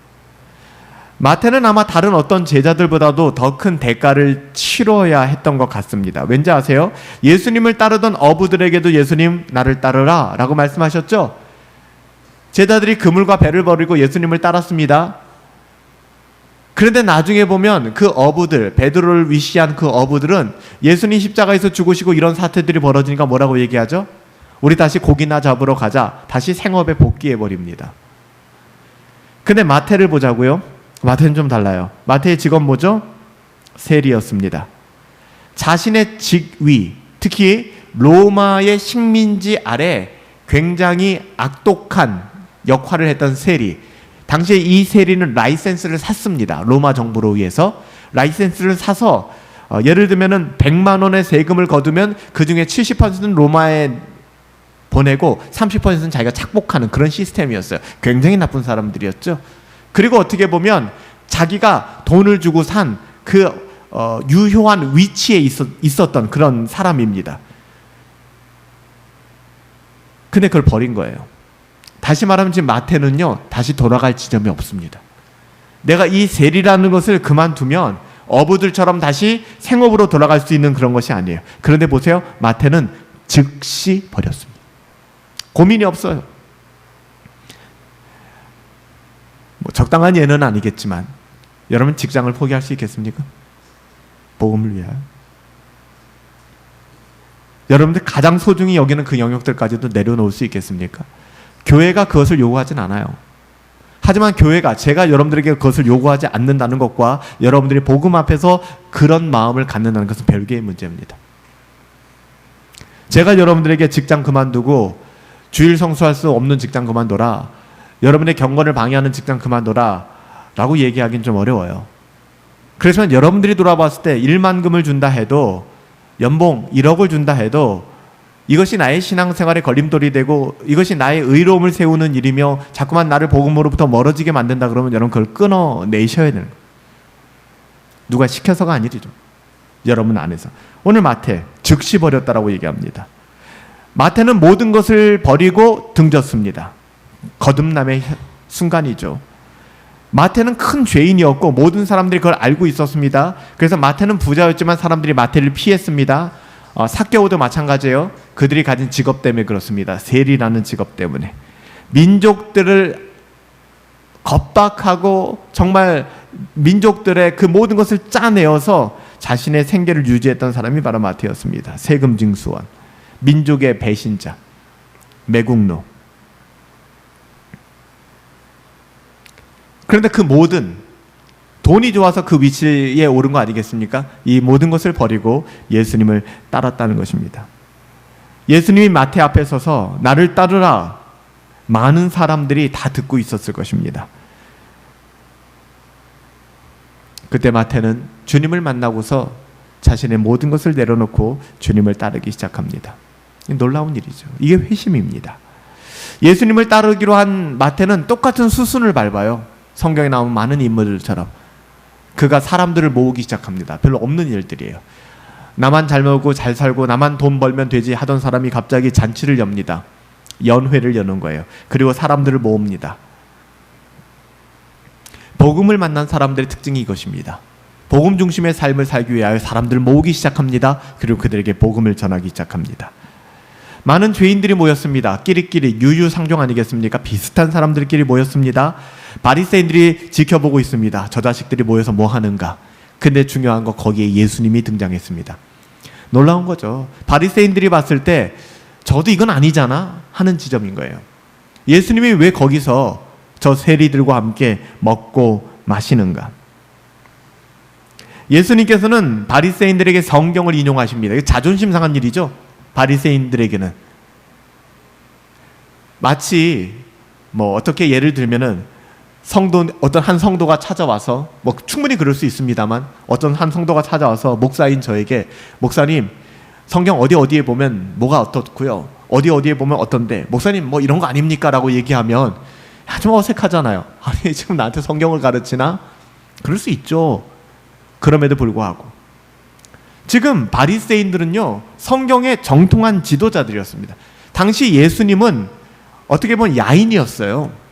마태는 아마 다른 어떤 제자들보다도 더 큰 대가를 치러야 했던 것 같습니다. 왠지 아세요? 예수님을 따르던 어부들에게도 예수님 나를 따르라 라고 말씀하셨죠? 제자들이 그물과 배를 버리고 예수님을 따랐습니다. 그런데 나중에 보면 그 어부들, 베드로를 위시한 그 어부들은 예수님 십자가에서 죽으시고 이런 사태들이 벌어지니까 뭐라고 얘기하죠? 우리 다시 고기나 잡으러 가자. 다시 생업에 복귀해버립니다. 근데 마태를 보자고요. 마태는 좀 달라요. 마태의 직업 뭐죠? 세리였습니다. 자신의 직위, 특히 로마의 식민지 아래 굉장히 악독한 역할을 했던 세리. 당시에 이 세리는 라이센스를 샀습니다. 로마 정부로 의해서 라이센스를 사서 예를 들면은 100만 원의 세금을 거두면 그 중에 70%는 로마에 보내고 30%는 자기가 착복하는 그런 시스템이었어요. 굉장히 나쁜 사람들이었죠. 그리고 어떻게 보면 자기가 돈을 주고 산 그 유효한 위치에 있었던 그런 사람입니다. 근데 그걸 버린 거예요. 다시 말하면 지금 마태는요, 다시 돌아갈 지점이 없습니다. 내가 이 세리라는 것을 그만두면 어부들처럼 다시 생업으로 돌아갈 수 있는 그런 것이 아니에요. 그런데 보세요. 마태는 즉시 버렸습니다. 고민이 없어요. 뭐 적당한 예는 아니겠지만 여러분 직장을 포기할 수 있겠습니까? 복음을 위하여. 여러분들 가장 소중히 여기는 그 영역들까지도 내려놓을 수 있겠습니까? 교회가 그것을 요구하진 않아요. 하지만 교회가 제가 여러분들에게 그것을 요구하지 않는다는 것과 여러분들이 복음 앞에서 그런 마음을 갖는다는 것은 별개의 문제입니다. 제가 여러분들에게 직장 그만두고 주일 성수할 수 없는 직장 그만둬라, 여러분의 경건을 방해하는 직장 그만둬라 라고 얘기하기는 좀 어려워요. 그래서 여러분들이 돌아봤을 때 1만금을 준다 해도, 연봉 1억을 준다 해도 이것이 나의 신앙생활의 걸림돌이 되고 이것이 나의 의로움을 세우는 일이며 자꾸만 나를 복음으로부터 멀어지게 만든다 그러면 여러분 그걸 끊어내셔야 되는 거예요. 누가 시켜서가 아니죠. 여러분 안에서. 오늘 마태 즉시 버렸다라고 얘기합니다. 마태는 모든 것을 버리고 등졌습니다. 거듭남의 순간이죠. 마태는 큰 죄인이었고 모든 사람들이 그걸 알고 있었습니다. 그래서 마태는 부자였지만 사람들이 마태를 피했습니다. 삭개오도 마찬가지예요. 그들이 가진 직업 때문에 그렇습니다. 세리라는 직업 때문에. 민족들을 겁박하고 정말 민족들의 그 모든 것을 짜내어서 자신의 생계를 유지했던 사람이 바로 마태였습니다. 세금 징수원, 민족의 배신자, 매국노. 그런데 그 모든, 돈이 좋아서 그 위치에 오른 거 아니겠습니까? 이 모든 것을 버리고 예수님을 따랐다는 것입니다. 예수님이 마태 앞에 서서 나를 따르라, 많은 사람들이 다 듣고 있었을 것입니다. 그때 마태는 주님을 만나고서 자신의 모든 것을 내려놓고 주님을 따르기 시작합니다. 놀라운 일이죠. 이게 회심입니다. 예수님을 따르기로 한 마태는 똑같은 수순을 밟아요. 성경에 나오는 많은 인물들처럼 그가 사람들을 모으기 시작합니다. 별로 없는 일들이에요. 나만 잘 먹고 잘 살고 나만 돈 벌면 되지 하던 사람이 갑자기 잔치를 엽니다. 연회를 여는 거예요. 그리고 사람들을 모읍니다. 복음을 만난 사람들의 특징이 이것입니다. 복음 중심의 삶을 살기 위하여 사람들을 모으기 시작합니다. 그리고 그들에게 복음을 전하기 시작합니다. 많은 죄인들이 모였습니다. 끼리끼리 유유상종 아니겠습니까? 비슷한 사람들끼리 모였습니다. 바리새인들이 지켜보고 있습니다. 저 자식들이 모여서 뭐 하는가? 근데 중요한 거 거기에 예수님이 등장했습니다. 놀라운 거죠. 바리새인들이 봤을 때 저도 이건 아니잖아 하는 지점인 거예요. 예수님이 왜 거기서 저 세리들과 함께 먹고 마시는가? 예수님께서는 바리새인들에게 성경을 인용하십니다. 이게 자존심 상한 일이죠. 바리새인들에게는 마치 뭐 어떻게 예를 들면은 어떤 한 성도가 찾아와서 뭐 충분히 그럴 수 있습니다만 어떤 한 성도가 찾아와서 목사인 저에게 목사님 성경 어디에 보면 뭐가 어떻고요 어디에 보면 어떤데 목사님 뭐 이런 거 아닙니까? 라고 얘기하면 좀 어색하잖아요. 아니 지금 나한테 성경을 가르치나? 그럴 수 있죠. 그럼에도 불구하고 지금 바리새인들은요 성경의 정통한 지도자들이었습니다. 당시 예수님은 어떻게 보면 야인이었어요.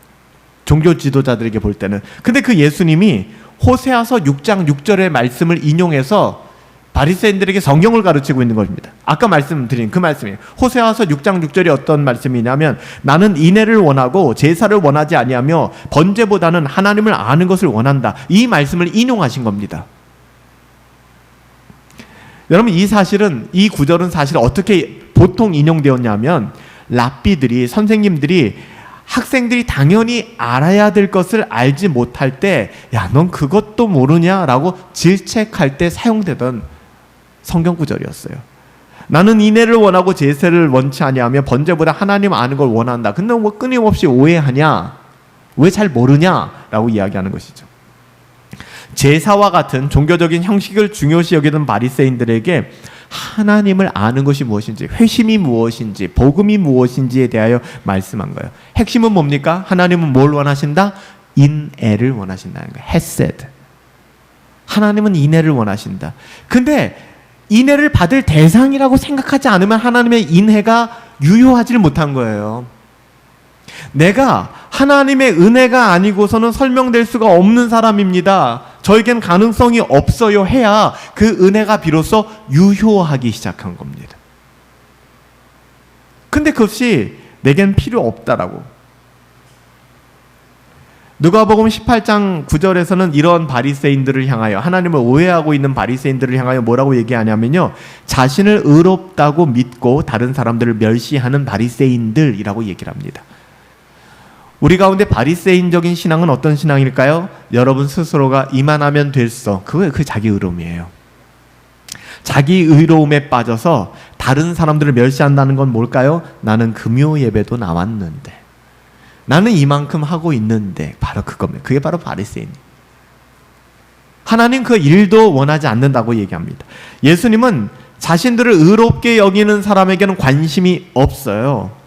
종교 지도자들에게 볼 때는. 근데 그 예수님이 호세아서 6장 6절의 말씀을 인용해서 바리새인들에게 성경을 가르치고 있는 것입니다. 아까 말씀드린 그 말씀이에요. 호세아서 6장 6절이 어떤 말씀이냐면 나는 인애를 원하고 제사를 원하지 아니하며 번제보다는 하나님을 아는 것을 원한다. 이 말씀을 인용하신 겁니다. 여러분 이 구절은 사실 어떻게 보통 인용되었냐면 랍비들이 선생님들이 학생들이 당연히 알아야 될 것을 알지 못할 때 야, 넌 그것도 모르냐라고 질책할 때 사용되던 성경 구절이었어요. 나는 인애를 원하고 제사를 원치 아니하며 번제보다 하나님 아는 걸 원한다. 근데 뭐 끊임없이 오해하냐? 왜 잘 모르냐라고 이야기하는 것이죠. 제사와 같은 종교적인 형식을 중요시 여기던 바리새인들에게 하나님을 아는 것이 무엇인지, 회심이 무엇인지, 복음이 무엇인지에 대하여 말씀한 거예요. 핵심은 뭡니까? 하나님은 뭘 원하신다? 인애를 원하신다는 거예요. 헤세드. 하나님은 인애를 원하신다. 근데 인애를 받을 대상이라고 생각하지 않으면 하나님의 인애가 유효하지를 못한 거예요. 내가 하나님의 은혜가 아니고서는 설명될 수가 없는 사람입니다. 저에겐 가능성이 없어요 해야 그 은혜가 비로소 유효하기 시작한 겁니다. 근데 그것이 내겐 필요 없다라고. 누가복음 18장 9절에서는 이런 바리새인들을 향하여 하나님을 오해하고 있는 바리새인들을 향하여 뭐라고 얘기하냐면요. 자신을 의롭다고 믿고 다른 사람들을 멸시하는 바리새인들이라고 얘기를 합니다. 우리 가운데 바리새인적인 신앙은 어떤 신앙일까요? 여러분 스스로가 이만하면 됐어. 그 자기 의로움이에요. 자기 의로움에 빠져서 다른 사람들을 멸시한다는 건 뭘까요? 나는 금요 예배도 나왔는데 나는 이만큼 하고 있는데 바로 그겁니다. 그게 바로 바리새인. 하나님 그 일도 원하지 않는다고 얘기합니다. 예수님은 자신들을 의롭게 여기는 사람에게는 관심이 없어요.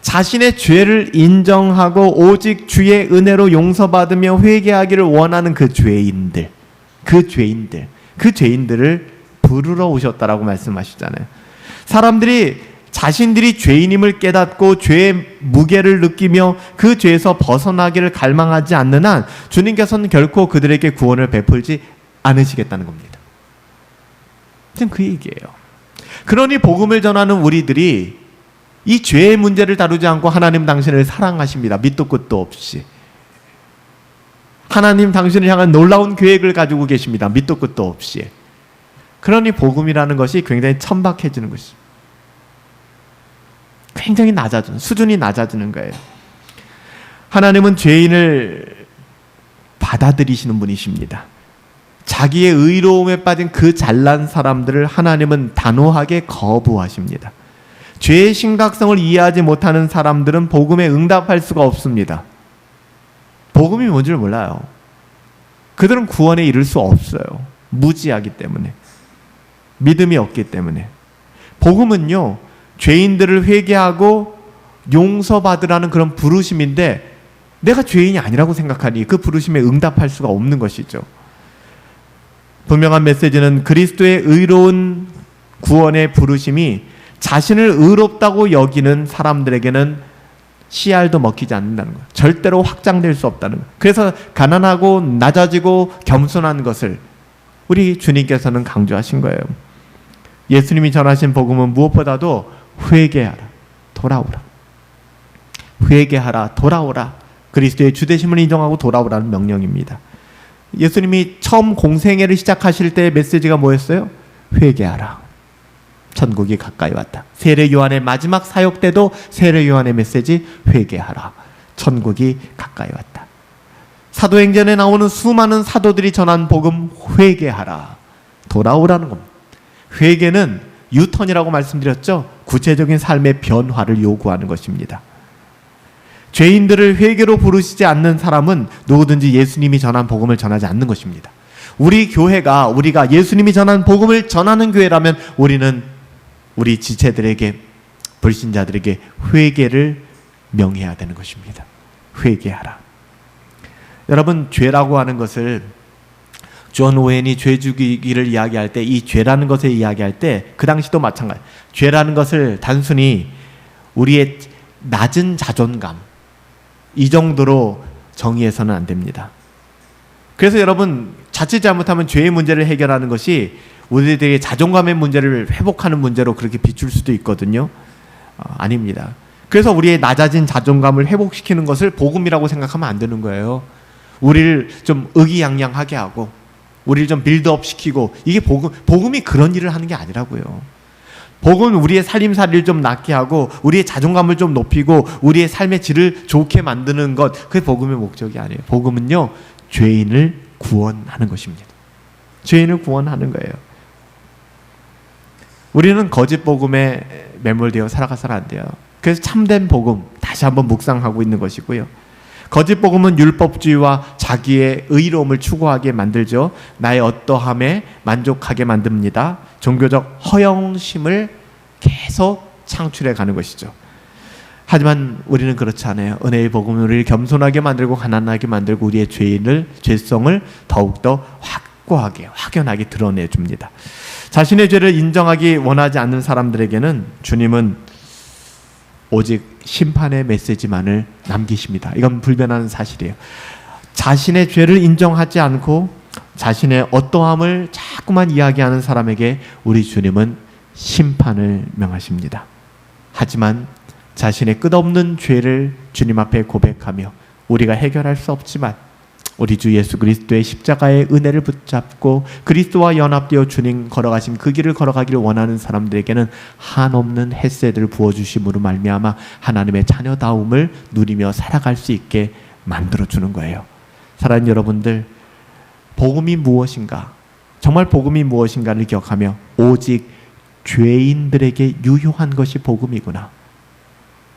자신의 죄를 인정하고 오직 주의 은혜로 용서받으며 회개하기를 원하는 그 죄인들을 부르러 오셨다라고 말씀하시잖아요. 사람들이 자신들이 죄인임을 깨닫고 죄의 무게를 느끼며 그 죄에서 벗어나기를 갈망하지 않는 한 주님께서는 결코 그들에게 구원을 베풀지 않으시겠다는 겁니다. 지금 그 얘기예요. 그러니 복음을 전하는 우리들이 이 죄의 문제를 다루지 않고 하나님 당신을 사랑하십니다. 밑도 끝도 없이. 하나님 당신을 향한 놀라운 계획을 가지고 계십니다. 밑도 끝도 없이. 그러니 복음이라는 것이 굉장히 천박해지는 것이죠. 굉장히 수준이 낮아지는 거예요. 하나님은 죄인을 받아들이시는 분이십니다. 자기의 의로움에 빠진 그 잘난 사람들을 하나님은 단호하게 거부하십니다. 죄의 심각성을 이해하지 못하는 사람들은 복음에 응답할 수가 없습니다. 복음이 뭔지를 몰라요. 그들은 구원에 이를 수 없어요. 무지하기 때문에. 믿음이 없기 때문에. 복음은요, 죄인들을 회개하고 용서받으라는 그런 부르심인데 내가 죄인이 아니라고 생각하니 그 부르심에 응답할 수가 없는 것이죠. 분명한 메시지는 그리스도의 의로운 구원의 부르심이 자신을 의롭다고 여기는 사람들에게는 씨알도 먹히지 않는다는 거예요. 절대로 확장될 수 없다는 거예요. 그래서 가난하고 낮아지고 겸손한 것을 우리 주님께서는 강조하신 거예요. 예수님이 전하신 복음은 무엇보다도 회개하라, 돌아오라. 회개하라, 돌아오라. 그리스도의 주되심을 인정하고 돌아오라는 명령입니다. 예수님이 처음 공생애를 시작하실 때의 메시지가 뭐였어요? 회개하라. 천국이 가까이 왔다. 세례 요한의 마지막 사역 때도 세례 요한의 메시지 회개하라. 천국이 가까이 왔다. 사도행전에 나오는 수많은 사도들이 전한 복음 회개하라. 돌아오라는 겁니다. 회개는 유턴이라고 말씀드렸죠. 구체적인 삶의 변화를 요구하는 것입니다. 죄인들을 회개로 부르시지 않는 사람은 누구든지 예수님이 전한 복음을 전하지 않는 것입니다. 우리 교회가 우리가 예수님이 전한 복음을 전하는 교회라면 우리는 우리 지체들에게 불신자들에게 회개를 명해야 되는 것입니다. 회개하라. 여러분, 죄라고 하는 것을 존 오웬이 죄 죽이기를 이야기할 때 이 죄라는 것을 이야기할 때 그 당시도 마찬가지. 죄라는 것을 단순히 우리의 낮은 자존감 이 정도로 정의해서는 안 됩니다. 그래서 여러분, 자칫 잘못하면 죄의 문제를 해결하는 것이 우리들의 자존감의 문제를 회복하는 문제로 그렇게 비출 수도 있거든요. 아닙니다. 그래서 우리의 낮아진 자존감을 회복시키는 것을 복음이라고 생각하면 안 되는 거예요. 우리를 좀 의기양양하게 하고 우리를 좀 빌드업 시키고, 이게 복음이 그런 일을 하는 게 아니라고요. 복음은 우리의 살림살이를 좀 낫게 하고 우리의 자존감을 좀 높이고 우리의 삶의 질을 좋게 만드는 것, 그게 복음의 목적이 아니에요. 복음은요, 죄인을 구원하는 것입니다. 죄인을 구원하는 거예요. 우리는 거짓 복음에 매몰되어 살아가서는 안 돼요. 그래서 참된 복음 다시 한번 묵상하고 있는 것이고요. 거짓 복음은 율법주의와 자기의 의로움을 추구하게 만들죠. 나의 어떠함에 만족하게 만듭니다. 종교적 허영심을 계속 창출해 가는 것이죠. 하지만 우리는 그렇지 않아요. 은혜의 복음은 우리를 겸손하게 만들고 가난하게 만들고 우리의 죄성을 더욱더 확고하게 확연하게 드러내줍니다. 자신의 죄를 인정하기 원하지 않는 사람들에게는 주님은 오직 심판의 메시지만을 남기십니다. 이건 불변하는 사실이에요. 자신의 죄를 인정하지 않고 자신의 어떠함을 자꾸만 이야기하는 사람에게 우리 주님은 심판을 명하십니다. 하지만 자신의 끝없는 죄를 주님 앞에 고백하며 우리가 해결할 수 없지만 우리 주 예수 그리스도의 십자가의 은혜를 붙잡고 그리스도와 연합되어 주님 걸어가신 그 길을 걸어가기를 원하는 사람들에게는 한없는 햇새를 부어주심으로 말미암아 하나님의 자녀다움을 누리며 살아갈 수 있게 만들어주는 거예요. 사랑하는 여러분들, 복음이 무엇인가, 정말 복음이 무엇인가를 기억하며 오직 죄인들에게 유효한 것이 복음이구나.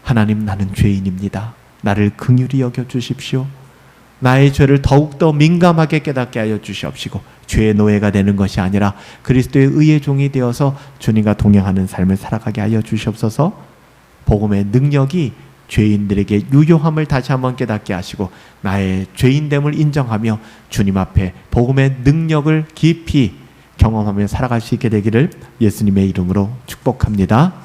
하나님, 나는 죄인입니다. 나를 긍휼히 여겨주십시오. 나의 죄를 더욱더 민감하게 깨닫게 하여 주시옵시고 죄의 노예가 되는 것이 아니라 그리스도의 의의 종이 되어서 주님과 동행하는 삶을 살아가게 하여 주시옵소서. 복음의 능력이 죄인들에게 유효함을 다시 한번 깨닫게 하시고 나의 죄인됨을 인정하며 주님 앞에 복음의 능력을 깊이 경험하며 살아갈 수 있게 되기를 예수님의 이름으로 축복합니다.